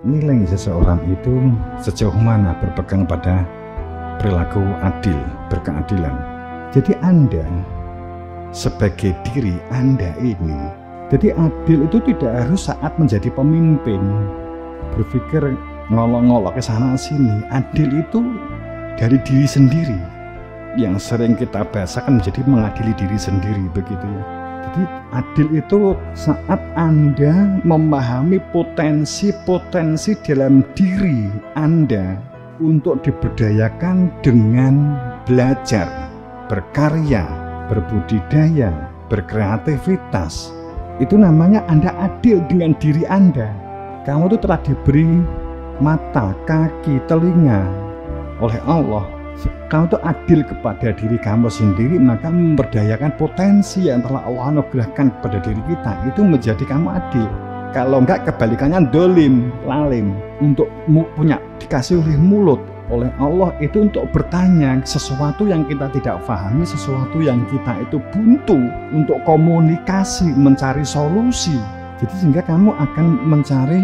nilai seseorang itu sejauh mana berpegang pada perilaku adil, berkeadilan. Jadi Anda sebagai diri Anda ini, jadi adil itu tidak harus saat menjadi pemimpin berpikir ngolok-ngolok ke sana sini. Adil itu dari diri sendiri, yang sering kita bahasakan menjadi mengadili diri sendiri, begitu ya. Jadi adil itu saat Anda memahami potensi-potensi dalam diri Anda untuk diberdayakan dengan belajar, berkarya, berbudidaya, berkreativitas. Itu namanya Anda adil dengan diri Anda. Kamu itu telah diberi mata, kaki, telinga oleh Allah. Kamu itu adil kepada diri kamu sendiri, maka memberdayakan potensi yang telah Allah anugerahkan kepada diri kita itu menjadi kamu adil. Kalau enggak, kebalikannya dolim, lalim. Untuk punya dikasih oleh mulut oleh Allah itu untuk bertanya sesuatu yang kita tidak pahami, sesuatu yang kita itu buntu, untuk komunikasi, mencari solusi. Jadi sehingga kamu akan mencari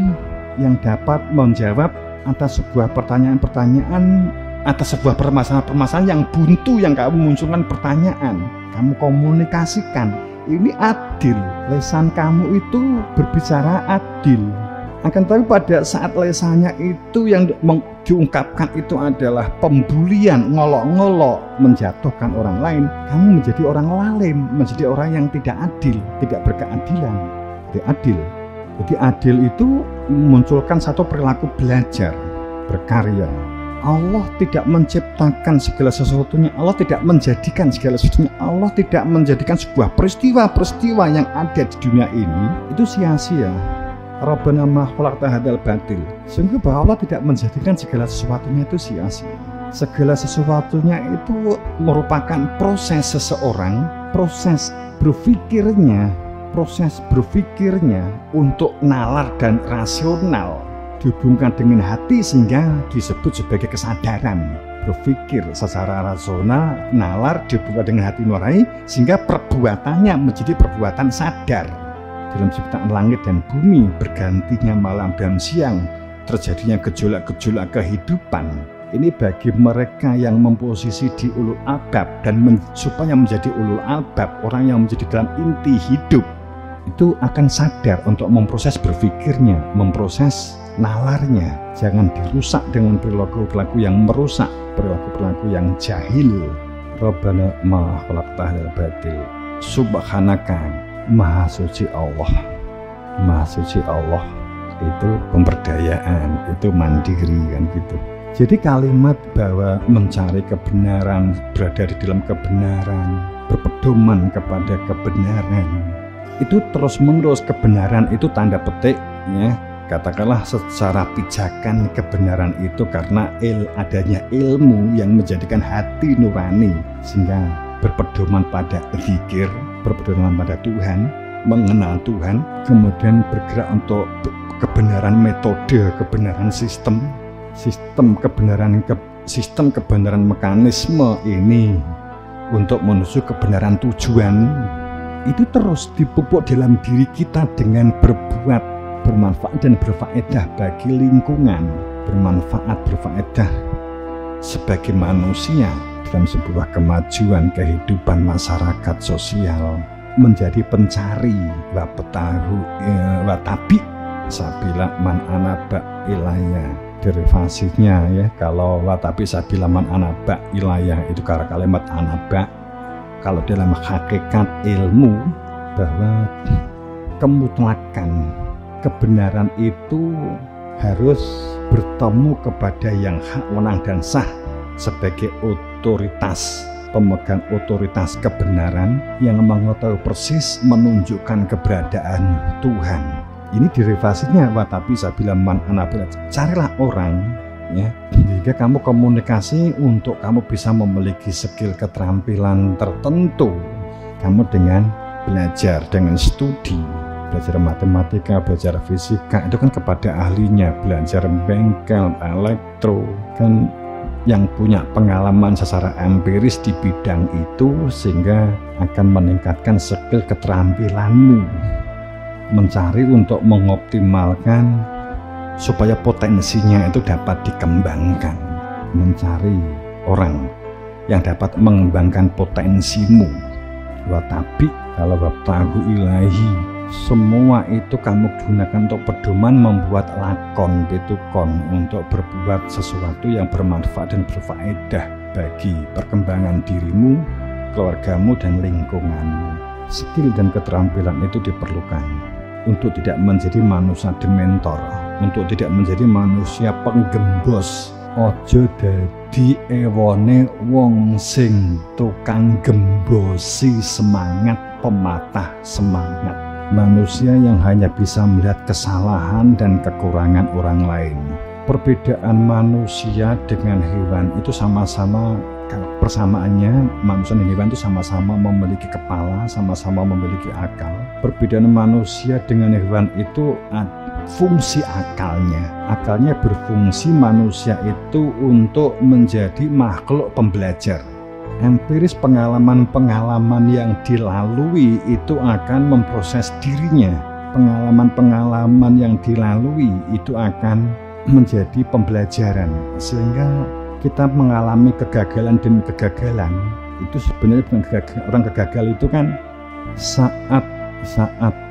yang dapat menjawab atas sebuah pertanyaan-pertanyaan, atas sebuah permasalahan-permasalahan yang buntu yang kamu munculkan pertanyaan, kamu komunikasikan. Ini adil. Lesan kamu itu berbicara adil. Akan tetapi pada saat lesannya itu yang diungkapkan itu adalah pembulian, ngolok-ngolok, menjatuhkan orang lain, kamu menjadi orang lalim, menjadi orang yang tidak adil, tidak berkeadilan. Jadi adil. Jadi adil itu memunculkan satu perilaku belajar, berkarya. Allah tidak menciptakan segala sesuatunya, Allah tidak menjadikan segala sesuatunya, Allah tidak menjadikan sebuah peristiwa-peristiwa yang ada di dunia ini itu sia-sia. Rabbana ma khalaqta hadzal batil. Sungguh bahwa Allah tidak menjadikan segala sesuatunya itu sia-sia. Segala sesuatunya itu merupakan proses seseorang, proses berpikirnya untuk nalar dan rasional dihubungkan dengan hati sehingga disebut sebagai kesadaran. Berpikir secara rasional, nalar dihubungkan dengan hati nurani sehingga perbuatannya menjadi perbuatan sadar. Dalam ciptaan langit dan bumi, bergantinya malam dan siang, terjadinya gejolak-gejolak kehidupan. Ini bagi mereka yang memposisi di ulul albab dan supaya menjadi ulul albab, orang yang menjadi dalam inti hidup, itu akan sadar untuk memproses berpikirnya, memproses nalarnya. Jangan dirusak dengan perilaku-perilaku yang merusak, perilaku-perilaku yang jahil. Rabbana ma khalaqta hadzal batil. Subhanaka, Maha suci Allah. Maha suci Allah itu pemberdayaan, itu mandiri kan gitu. Jadi kalimat bahwa mencari kebenaran, berada di dalam kebenaran, berpedoman kepada kebenaran, itu terus-menerus. Kebenaran itu tanda petik ya, katakanlah secara pijakan kebenaran itu karena adanya ilmu yang menjadikan hati nurani sehingga berpedoman pada zikir, berpedoman pada Tuhan, mengenal Tuhan, kemudian bergerak untuk kebenaran metode, kebenaran sistem kebenaran mekanisme ini untuk menuju kebenaran tujuan. Itu terus dipupuk dalam diri kita dengan berbuat bermanfaat dan berfaedah bagi lingkungan, bermanfaat berfaedah sebagai manusia dalam sebuah kemajuan kehidupan masyarakat sosial, menjadi pencari watabi sabila man anaba ilaya. Derivasinya ya, kalau watabi sabila man anaba ilaya itu karena kalimat anaba. Kalau dalam hakikat ilmu bahwa kemutlakan kebenaran itu harus bertemu kepada yang hak, wenang dan sah sebagai otoritas, pemegang otoritas kebenaran yang mengetahui persis menunjukkan keberadaan Tuhan. Ini derivasinya watabi sabila man anabila. Carilah orang ya, jika kamu komunikasi untuk kamu bisa memiliki skill keterampilan tertentu, kamu dengan belajar, dengan studi, belajar matematika, belajar fisika, itu kan kepada ahlinya, belajar bengkel, elektro, kan yang punya pengalaman secara empiris di bidang itu sehingga akan meningkatkan skill keterampilanmu mencari untuk mengoptimalkan supaya potensinya itu dapat dikembangkan. Mencari orang yang dapat mengembangkan potensimu. Tapi kalau tahu ilahi, semua itu kamu gunakan untuk pedoman membuat lakon pitukon, untuk berbuat sesuatu yang bermanfaat dan berfaedah bagi perkembangan dirimu, keluargamu, dan lingkunganmu. Skill dan keterampilan itu diperlukan untuk tidak menjadi manusia dementor, untuk tidak menjadi manusia penggembos. Ojo dadi ewone wong sing tukang gembosi semangat, pematah semangat. Manusia yang hanya bisa melihat kesalahan dan kekurangan orang lain. Perbedaan manusia dengan hewan itu sama-sama, persamaannya manusia dan hewan itu sama-sama memiliki kepala, sama-sama memiliki akal. Perbedaan manusia dengan hewan itu fungsi akalnya berfungsi manusia itu untuk menjadi makhluk pembelajar. Empiris, pengalaman-pengalaman yang dilalui itu akan memproses dirinya. Pengalaman-pengalaman yang dilalui itu akan menjadi pembelajaran, sehingga kita mengalami kegagalan demi kegagalan. Itu sebenarnya bukan orang kegagal itu kan saat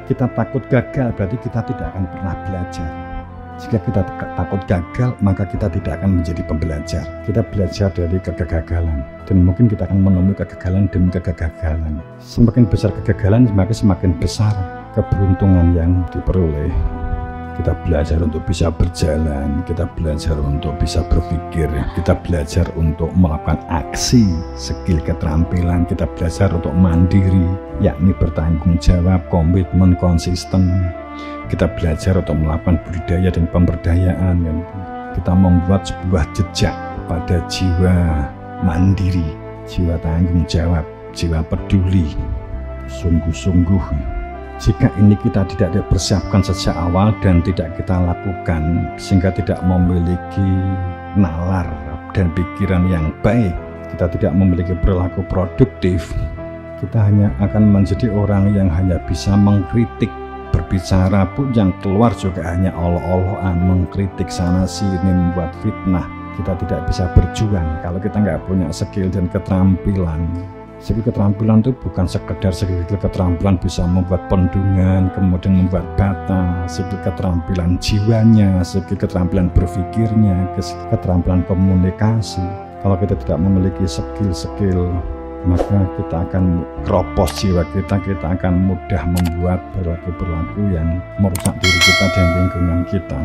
kita takut gagal, berarti kita tidak akan pernah belajar. Jika kita takut gagal, maka kita tidak akan menjadi pembelajar. Kita belajar dari kegagalan, dan mungkin kita akan menemui kegagalan demi kegagalan. Semakin besar kegagalan, semakin besar keberuntungan yang diperoleh. Kita belajar untuk bisa berjalan, kita belajar untuk bisa berpikir, kita belajar untuk melakukan aksi, skill keterampilan, kita belajar untuk mandiri, yakni bertanggung jawab, komitmen, konsisten. Kita belajar untuk melakukan budidaya dan pemberdayaan, dan kita membuat sebuah jejak pada jiwa mandiri, jiwa tanggung jawab, jiwa peduli, sungguh-sungguh. Jika ini kita tidak dipersiapkan sejak awal dan tidak kita lakukan, sehingga tidak memiliki nalar dan pikiran yang baik, kita tidak memiliki perilaku produktif, kita hanya akan menjadi orang yang hanya bisa mengkritik. Berbicara pun yang keluar juga hanya olo-oloan, mengkritik sana sini, membuat fitnah. Kita tidak bisa berjuang kalau kita nggak punya skill dan keterampilan. Skill keterampilan itu bukan sekedar skill keterampilan bisa membuat pendungan, kemudian membuat bata. Skill keterampilan jiwanya, skill keterampilan berpikirnya, keterampilan komunikasi. Kalau kita tidak memiliki skill-skill, maka kita akan keropos jiwa kita akan mudah membuat perilaku-perilaku yang merusak diri kita dan lingkungan kita.